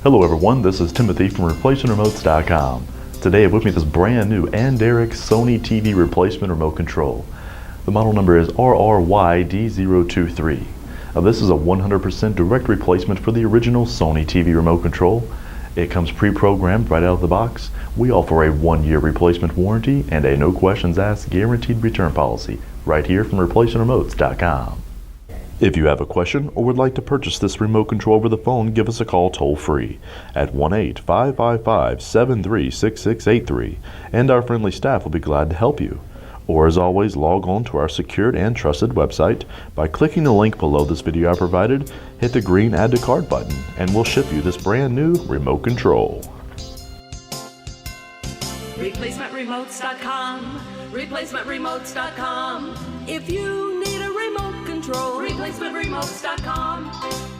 Hello everyone, this is Timothy from ReplacementRemotes.com. Today with me this brand new ANDERIC Sony TV replacement remote control. The model number is RRYD023. Now this is a 100% direct replacement for the original Sony TV remote control. It comes pre-programmed right out of the box. We offer a 1-year replacement warranty and a no questions asked guaranteed return policy right here from ReplacementRemotes.com. If you have a question or would like to purchase this remote control over the phone, give us a call toll-free at 1-855-553-6683, and our friendly staff will be glad to help you. Or as always, log on to our secured and trusted website by clicking the link below this video I provided, hit the green Add to Cart button, and we'll ship you this brand new remote control. ReplacementRemotes.com, ReplacementRemotes.com. If you need a remote control, ReplacementRemotes.com.